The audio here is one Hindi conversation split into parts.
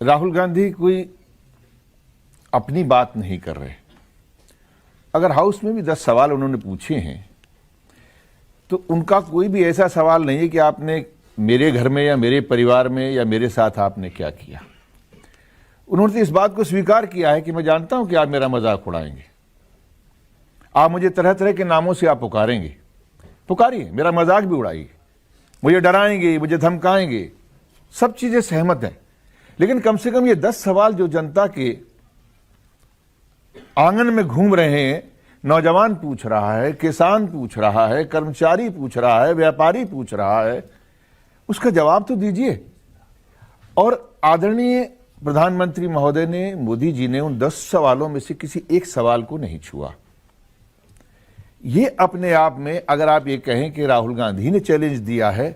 राहुल गांधी कोई अपनी बात नहीं कर रहे। अगर हाउस में भी 10 सवाल उन्होंने पूछे हैं तो उनका कोई भी ऐसा सवाल नहीं है कि आपने मेरे घर में या मेरे परिवार में या मेरे साथ आपने क्या किया। उन्होंने तो इस बात को स्वीकार किया है कि मैं जानता हूं कि आप मेरा मजाक उड़ाएंगे, आप मुझे तरह तरह के नामों से आप पुकारेंगे, पुकारिए, मेरा मजाक भी उड़ाइए, मुझे डराएंगे, मुझे धमकाएंगे, सब चीजें सहमत हैं। लेकिन कम से कम ये 10 सवाल जो जनता के आंगन में घूम रहे हैं, नौजवान पूछ रहा है, किसान पूछ रहा है, कर्मचारी पूछ रहा है, व्यापारी पूछ रहा है, उसका जवाब तो दीजिए। और आदरणीय प्रधानमंत्री महोदय ने, मोदी जी ने उन 10 सवालों में से किसी एक सवाल को नहीं छुआ। ये अपने आप में अगर आप ये कहें कि राहुल गांधी ने चैलेंज दिया है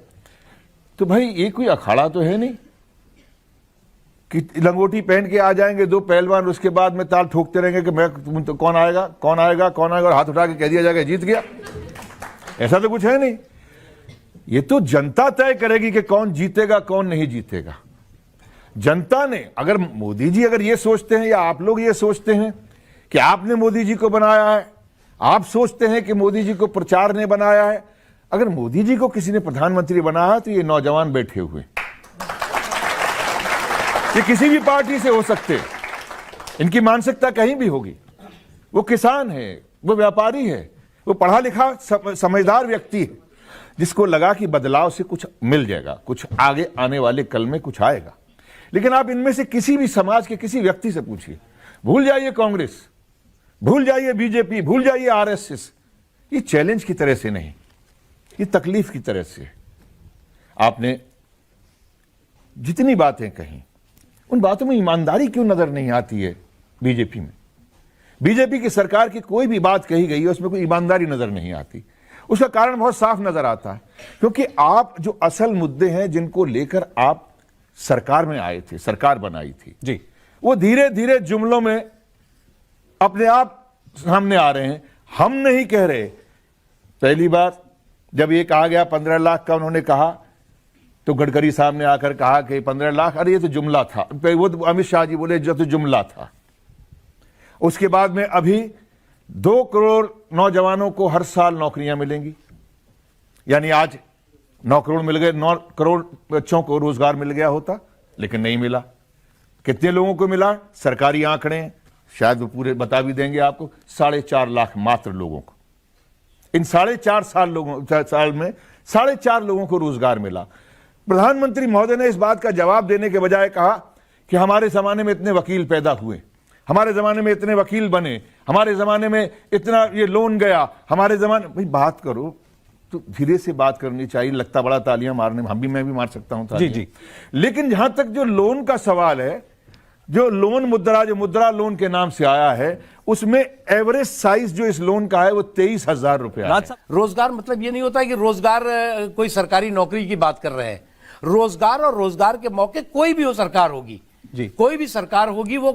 तो भाई ये कोई अखाड़ा तो है नहीं कि लंगोटी पहन के आ जाएंगे 2 पहलवान, उसके बाद में ताल ठोकते रहेंगे कि मैं तो कौन आएगा कौन आएगा कौन आएगा, और हाथ उठा के कह दिया जाएगा जीत गया। ऐसा तो कुछ है नहीं। ये तो जनता तय करेगी कि कौन जीतेगा कौन नहीं जीतेगा। जनता ने, अगर मोदी जी अगर ये सोचते हैं या आप लोग ये सोचते हैं कि आपने मोदी जी को बनाया है, आप सोचते हैं कि मोदी जी को प्रचार ने बनाया है, अगर मोदी जी को किसी ने प्रधानमंत्री बनाया तो ये नौजवान बैठे हुए, ये किसी भी पार्टी से हो सकते, इनकी मानसिकता कहीं भी होगी। वो किसान है, वो व्यापारी है, वो पढ़ा लिखा समझदार व्यक्ति है, जिसको लगा कि बदलाव से कुछ मिल जाएगा, कुछ आगे आने वाले कल में कुछ आएगा। लेकिन आप इनमें से किसी भी समाज के किसी व्यक्ति से पूछिए, भूल जाइए कांग्रेस, भूल जाइए बीजेपी, भूल जाइए आरएसएस, ये चैलेंज की तरह से नहीं, ये तकलीफ की तरह से। आपने जितनी बातें कही उन बातों में ईमानदारी क्यों नजर नहीं आती है? बीजेपी में, बीजेपी की सरकार की कोई भी बात कही गई है उसमें कोई ईमानदारी नजर नहीं आती। उसका कारण बहुत साफ नजर आता है, क्योंकि आप जो असल मुद्दे हैं जिनको लेकर आप सरकार में आए थे, सरकार बनाई थी जी, वो धीरे धीरे जुमलों में अपने आप सामने आ रहे हैं। हम नहीं कह रहे। पहली बार जब ये कहा गया 15 लाख का उन्होंने कहा तो गडकरी साहब ने आकर कहा कि 15 लाख, अरे ये तो जुमला था। वो तो अमित शाह जी बोले जो तो जुमला था। उसके बाद में अभी 2 करोड़ नौजवानों को हर साल नौकरियां मिलेंगी, यानी आज 9 करोड़ मिल गए, 9 करोड़ बच्चों को रोजगार मिल गया होता, लेकिन नहीं मिला। कितने लोगों को मिला? सरकारी आंकड़े हैं, शायद वो पूरे बता भी देंगे आपको, 4.5 लाख मात्र लोगों को। इन 4.5 साल में 4.5 लोगों को रोजगार मिला। प्रधानमंत्री महोदय ने इस बात का जवाब देने के बजाय कहा कि हमारे जमाने में इतने वकील पैदा हुए, हमारे जमाने में इतने वकील बने, हमारे जमाने में इतना ये लोन गया, हमारे जमाने। भाई बात करो तो धीरे से बात करनी चाहिए। लगता बड़ा तालियां मारने में, मैं भी मार सकता हूं तालियां। जी। लेकिन जहां तक जो लोन का सवाल है, जो लोन मुद्रा, जो मुद्रा लोन के नाम से आया है, उसमें एवरेज साइज जो इस लोन का है वो 23,000 रुपया है। रोजगार मतलब ये नहीं होता है कि रोजगार कोई सरकारी नौकरी की बात कर रहे हैं। रोजगार और रोजगार के मौके, कोई भी हो सरकार होगी जी, कोई भी सरकार होगी, वो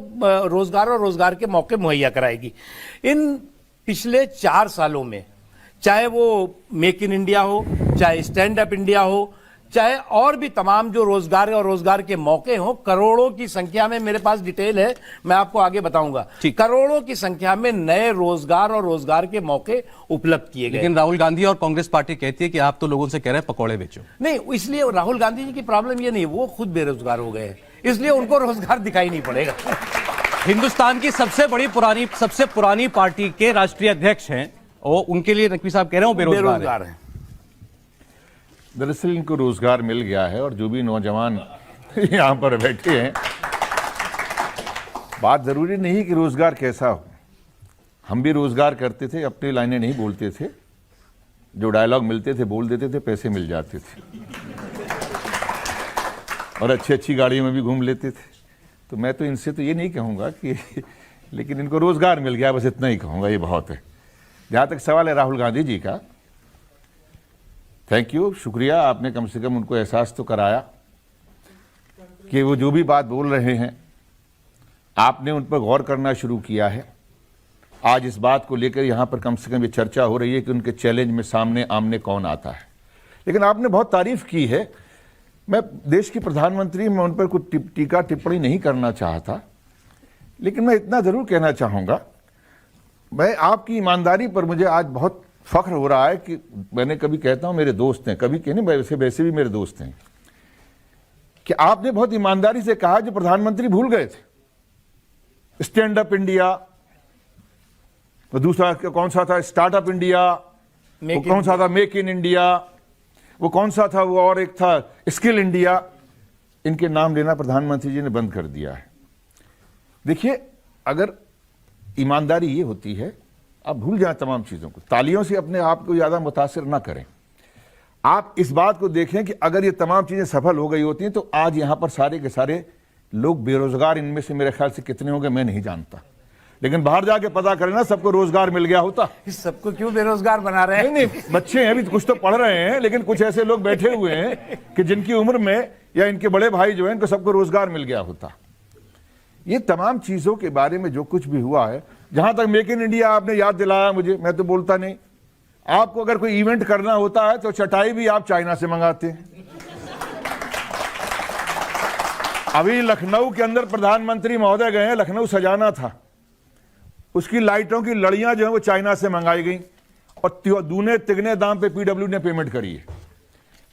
रोजगार और रोजगार के मौके मुहैया कराएगी। इन पिछले 4 सालों में, चाहे वो मेक इन इंडिया हो, चाहे स्टैंड अप इंडिया हो, चाहे और भी तमाम जो रोजगार और रोजगार के मौके हों, करोड़ों की संख्या में, मेरे पास डिटेल है, मैं आपको आगे बताऊंगा, करोड़ों की संख्या में नए रोजगार और रोजगार के मौके उपलब्ध किए गए। लेकिन राहुल गांधी और कांग्रेस पार्टी कहती है कि आप तो लोगों से कह रहे हैं पकौड़े बेचो। नहीं, इसलिए राहुल गांधी जी की प्रॉब्लम ये नहीं, वो खुद बेरोजगार हो गए, इसलिए उनको रोजगार दिखाई नहीं पड़ेगा। हिंदुस्तान की सबसे पुरानी पार्टी के राष्ट्रीय अध्यक्ष हैं और उनके लिए नकवी साहब कह रहे हो बेरोजगार हैं। दरअसल इनको रोजगार मिल गया है, और जो भी नौजवान यहां पर बैठे हैं, बात जरूरी नहीं कि रोजगार कैसा हो। हम भी रोजगार करते थे, अपनी लाइनें नहीं बोलते थे, जो डायलॉग मिलते थे बोल देते थे, पैसे मिल जाते थे, और अच्छी गाड़ियों में भी घूम लेते थे। तो मैं तो इनसे तो ये नहीं कहूंगा कि लेकिन इनको रोजगार मिल गया, बस इतना ही कहूंगा, ये बहुत है। जहां तक सवाल है राहुल गांधी जी का, थैंक यू, शुक्रिया, आपने कम से कम उनको एहसास तो कराया कि वो जो भी बात बोल रहे हैं आपने उन पर गौर करना शुरू किया है। आज इस बात को लेकर यहाँ पर कम से कम ये चर्चा हो रही है कि उनके चैलेंज में सामने आमने कौन आता है। लेकिन आपने बहुत तारीफ की है मैं देश की प्रधानमंत्री, मैं उन पर कुछ टीका टिप्पणी नहीं करना चाहता, लेकिन मैं इतना जरूर कहना चाहूंगा, मैं आपकी ईमानदारी पर मुझे आज बहुत फख्र हो रहा है कि मैंने कभी कहता हूं मेरे दोस्त हैं, कभी कहने वैसे भी मेरे दोस्त हैं, कि आपने बहुत ईमानदारी से कहा जो प्रधानमंत्री भूल गए थे। स्टैंड अप इंडिया, वो दूसरा कौन सा था, स्टार्टअप इंडिया, वो कौन सा था, मेक इन इंडिया, वो कौन सा था, वो और एक था स्किल इंडिया। इनके नाम लेना प्रधानमंत्री जी ने बंद कर दिया है। देखिए, अगर ईमानदारी ये होती है, आप भूल जाएं तमाम चीजों को, तालियों से अपने आप को ज्यादा मुतासिर ना करें। आप इस बात को देखें कि अगर ये तमाम चीजें सफल हो गई होती हैं तो आज यहां पर सारे के सारे लोग बेरोजगार, इनमें से मेरे ख्याल से कितने होंगे मैं नहीं जानता, लेकिन बाहर जाके पता करें ना, सबको रोजगार मिल गया होता। सबको क्यों बेरोजगार बना रहे हैं? नहीं, बच्चे हैं, अभी कुछ तो पढ़ रहे हैं, लेकिन कुछ ऐसे लोग बैठे हुए हैं कि जिनकी उम्र में या इनके बड़े भाई जो हैं, इनको सबको रोजगार मिल गया होता। ये तमाम चीजों के बारे में जो कुछ भी हुआ है, जहां तक मेक इन इंडिया आपने याद दिलाया मुझे, मैं तो बोलता नहीं, आपको अगर कोई इवेंट करना होता है तो चटाई भी आप चाइना से मंगाते हैं। अभी लखनऊ के अंदर प्रधानमंत्री महोदय गए हैं, लखनऊ सजाना था, उसकी लाइटों की लड़ियां जो है वो चाइना से मंगाई गई और दूने तिगने दाम पे पीडब्ल्यू ने पेमेंट करी है।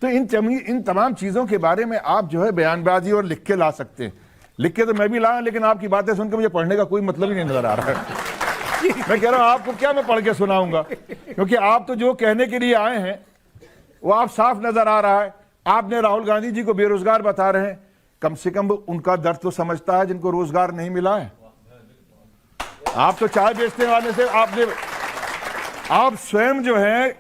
तो इन तमाम चीजों के बारे में आप जो है बयानबाजी और लिख के ला सकते हैं। लिख के तो मैं भी लाया, लेकिन आपकी बातें सुनकर मुझे पढ़ने का कोई मतलब ही नहीं नजर आ रहा है। मैं कह रहा हूं आपको क्या मैं पढ़ के सुनाऊंगा, क्योंकि आप तो जो कहने के लिए आए हैं वो आप साफ नजर आ रहा है। आपने राहुल गांधी जी को बेरोजगार बता रहे हैं, कम से कम उनका दर्द तो समझता है जिनको रोजगार नहीं मिला है। आप तो चाय बेचने वाले से आप स्वयं जो है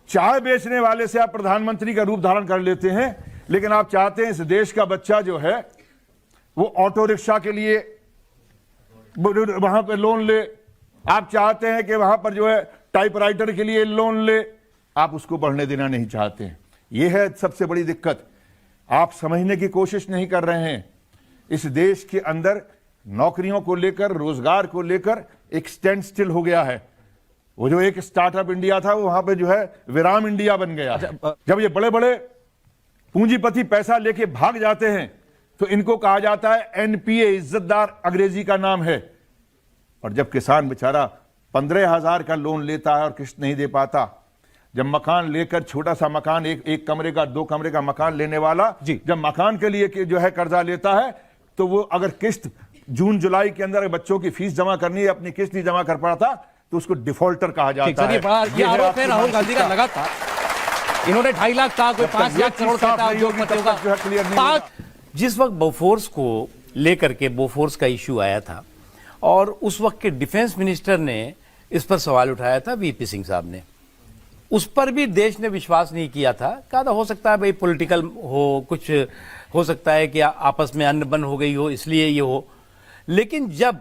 चाय बेचने वाले से आप प्रधानमंत्री का रूप धारण कर लेते हैं, लेकिन आप चाहते हैं इस देश का बच्चा जो है वो ऑटो रिक्शा के लिए वहां पे लोन ले, आप चाहते हैं कि वहां पर जो है टाइपराइटर के लिए लोन ले, आप उसको बढ़ने देना नहीं चाहते हैं। यह है सबसे बड़ी दिक्कत। आप समझने की कोशिश नहीं कर रहे हैं। इस देश के अंदर नौकरियों को लेकर, रोजगार को लेकर एक स्टैंड स्टिल हो गया है। वो जो एक स्टार्टअप इंडिया था वो वहां पे जो है विराम इंडिया बन गया। जब ये बड़े बड़े पूंजीपति पैसा लेके भाग जाते हैं तो इनको कहा जाता है एनपीए, इज्जतदार अंग्रेजी का नाम है। और जब किसान बेचारा 15,000 का लोन लेता है और किस्त नहीं दे पाता, जब मकान लेकर, छोटा सा मकान, एक कमरे का 2 कमरे का मकान लेने वाला जब मकान के लिए जो है कर्जा लेता है, तो वो अगर किस्त जून जुलाई के अंदर बच्चों की फीस जमा करनी है, अपनी किस्त नहीं जमा कर पाता, तो उसको डिफॉल्टर कहा जाता है। ये आरोप है राहुल गांधी का लगातार। इन्होंने 2.5 लाख कहा, कोई 5 लाख करोड़ का। जिस वक्त बोफोर्स को लेकर के बोफोर्स का इश्यू आया था और उस वक्त के डिफेंस मिनिस्टर ने इस पर सवाल उठाया था, वीपी सिंह साहब ने, उस पर भी देश ने विश्वास नहीं किया था। कहा था हो सकता है भाई पॉलिटिकल हो, कुछ हो सकता है कि आपस में अनबन हो गई हो इसलिए ये हो। लेकिन जब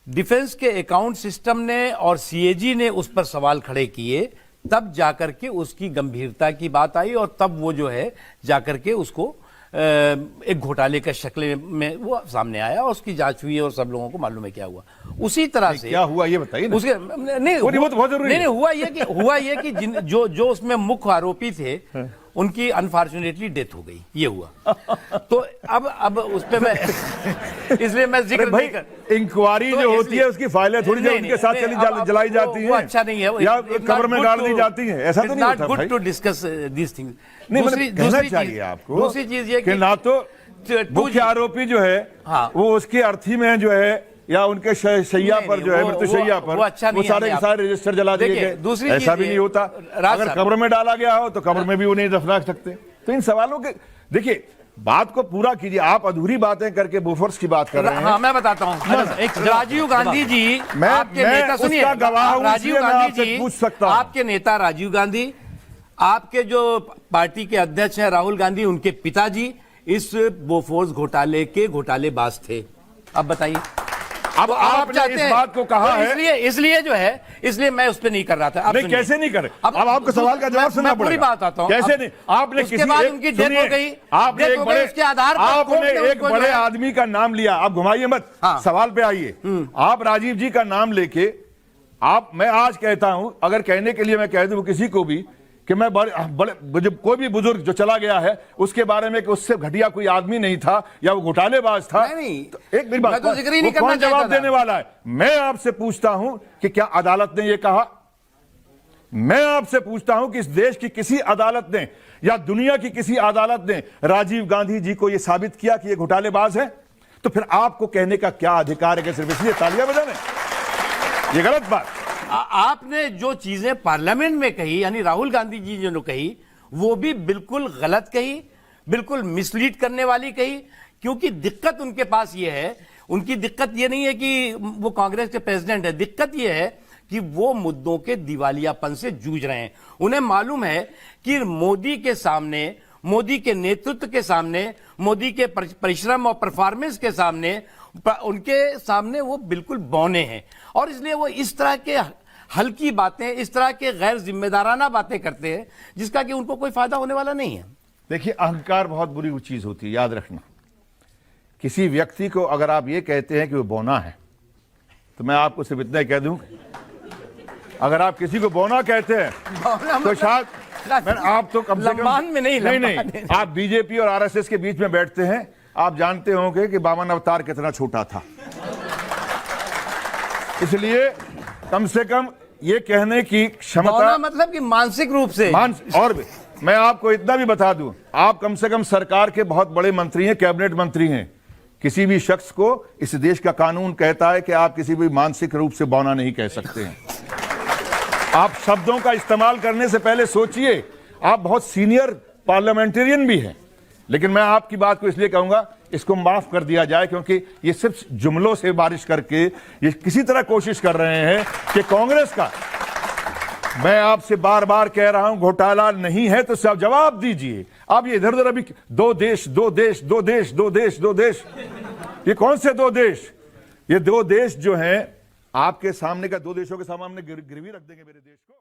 डिफेंस के अकाउंट सिस्टम ने और सीएजी ने उस पर सवाल खड़े किए, तब जाकर के उसकी गंभीरता की बात आई और तब वो जो है जाकर के उसको एक घोटाले का शक्ल में वो सामने आया और उसकी जांच हुई और सब लोगों को मालूम है क्या हुआ। उसी तरह से क्या हुआ ये बताइए ना। उसके नहीं वो तो बहुत जरूरी नहीं हुआ ये कि जो उसमें मुख्य आरोपी थे उनकी अनफॉर्चुनेटली डेथ हो गई, ये हुआ। तो अब उस पे मैं इसलिए मैं जिक्र नहीं कर। इंक्वायरी जो होती है उसकी फाइलें थोड़ी देर उनके साथ जलाई जाती हैं, अच्छा नहीं है, या कब्र में डाल दी जाती हैं, ऐसा तो नहीं होता भाई। Good to discuss these things. दूसरी चाहिए आपको, दूसरी चीज ये कि ना तो मुख्य आरोपी जो है वो उसके अर्थी में जो है या उनके शैया पर जो है मृत्युशैया पर वो सारे के सारे रजिस्टर जला दिए गए। दूसरी ऐसा भी नहीं होता। अगर कब्र में डाला गया हो तो कब्र में भी वो नहीं दफना सकते। तो इन सवालों के देखिए, बात को पूरा कीजिए। आप अधूरी बातें करके बोफोर्स की बात कर रहे हैं। हाँ, मैं बताता हूँ। राजीव गांधी जी, आपके नेता, सुनिए, राजीव गांधी जी, पूछ सकता हूं, आपके नेता राजीव गांधी, आपके जो पार्टी के अध्यक्ष हैं राहुल गांधी, उनके पिताजी इस बोफोर्स घोटाले के घोटालेबाज थे। अब बताइए, अब आपने इस बात को कहा है, इसलिए जो है, इसलिए मैं उस पर नहीं कर रहा था। नहीं, कैसे नहीं करे? अब आपको सवाल का जवाब सुनना पड़ेगा। पूरी बात आता हूं। कैसे नहीं? आपने उसके बाद उनकी डेथ हो गई, आपने एक बड़े, उसके आधार पर आपने एक बड़े आदमी का नाम लिया। आप घुमाइए मत, सवाल पे आइए। आप राजीव जी का नाम लेके, मैं आज कहता हूं, अगर कहने के लिए मैं कह दूं किसी को भी कि मैं बड़े जब कोई भी बुजुर्ग जो चला गया है उसके बारे में कि उससे घटिया कोई आदमी नहीं था या वो घोटालेबाज था। नहीं, तो एक मिनट मैं तो जिक्र ही नहीं वो कौन करना जवाब चाहता था। देने वाला है? मैं आपसे पूछता हूं कि क्या अदालत ने ये कहा? मैं आपसे पूछता हूं कि इस देश की किसी अदालत ने या दुनिया की किसी अदालत ने राजीव गांधी जी को यह साबित किया कि ये घोटालेबाज है? तो फिर आपको कहने का क्या अधिकार है कि सिर्फ इसलिए तालियां बजाने? ये गलत बात। आपने जो चीजें पार्लियामेंट में कही, यानी राहुल गांधी जी ने जो कही, वो भी बिल्कुल गलत कही, बिल्कुल मिसलीड करने वाली कही। क्योंकि दिक्कत उनके पास ये है, उनकी दिक्कत ये नहीं है कि वो कांग्रेस के प्रेसिडेंट है, दिक्कत ये है कि वो मुद्दों के दिवालियापन से जूझ रहे हैं। उन्हें मालूम है कि मोदी के सामने, मोदी के नेतृत्व के सामने, मोदी के परिश्रम और परफॉर्मेंस के सामने, उनके सामने वो बिल्कुल बौने हैं। और इसलिए वो इस तरह के हल्की बातें, इस तरह के गैर जिम्मेदाराना बातें करते हैं जिसका कि उनको कोई फायदा होने वाला नहीं है। देखिए, अहंकार बहुत बुरी चीज होती है, याद रखना। किसी व्यक्ति को अगर आप ये कहते हैं कि वो बौना है, तो मैं आपको सिर्फ इतना ही कह दूं, अगर आप किसी को बौना कहते हैं तो शायद आप तो कम से कम लंबान में नहीं, आप बीजेपी और आरएसएस के बीच में बैठते हैं, आप जानते होंगे कि बामन अवतार कितना छोटा था। इसलिए कम से कम ये कहने की क्षमता, मतलब कि मानसिक रूप से और भी मैं आपको इतना भी बता दूं, आप कम से कम सरकार के बहुत बड़े मंत्री हैं, कैबिनेट मंत्री हैं। किसी भी शख्स को इस देश का कानून कहता है कि आप किसी भी मानसिक रूप से बौना नहीं कह सकते हैं। आप शब्दों का इस्तेमाल करने से पहले सोचिए। आप बहुत सीनियर पार्लियामेंटेरियन भी हैं, लेकिन मैं आपकी बात को इसलिए कहूंगा, इसको माफ कर दिया जाए, क्योंकि ये सिर्फ जुमलों से बारिश करके ये किसी तरह कोशिश कर रहे हैं कि कांग्रेस का, मैं आपसे बार बार कह रहा हूं, घोटाला नहीं है तो सब जवाब दीजिए। आप ये इधर उधर अभी दो देश दो देश दो देश दो देश दो देश, ये कौन से दो देश? ये दो देश जो हैं आपके सामने का, दो देशों के सामने गिरवी रख देंगे मेरे देश को।